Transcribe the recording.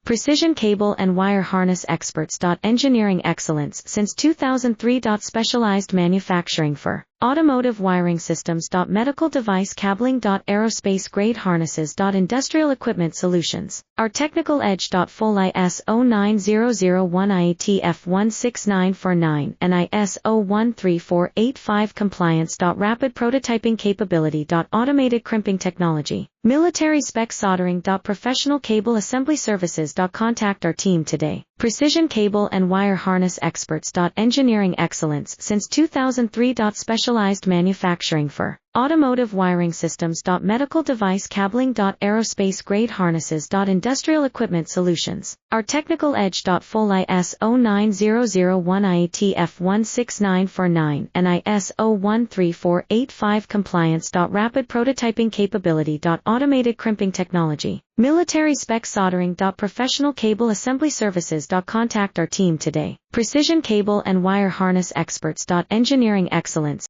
Precision cable and wire harness experts. Engineering excellence since 2003. Specialized manufacturing for automotive wiring systems. Medical device cabling. Aerospace grade harnesses. Industrial equipment solutions. Our technical edge. Full ISO 9001 IAT F16949 and ISO 13485 compliance. Rapid prototyping capability. Automated crimping technology. Military spec soldering. Professional cable assembly services. Contact our team today. Precision cable and wire harness experts. Engineering excellence since 2003. Specialized manufacturing for automotive wiring systems. Medical device cabling. Aerospace grade harnesses. Industrial equipment solutions. Our technical edge. Full ISO 9001 IAT F16949 and ISO 13485 compliance. Rapid prototyping capability. Automated crimping technology. Military spec soldering. Professional cable assembly services. Contact our team today. Precision cable and wire harness experts. Engineering excellence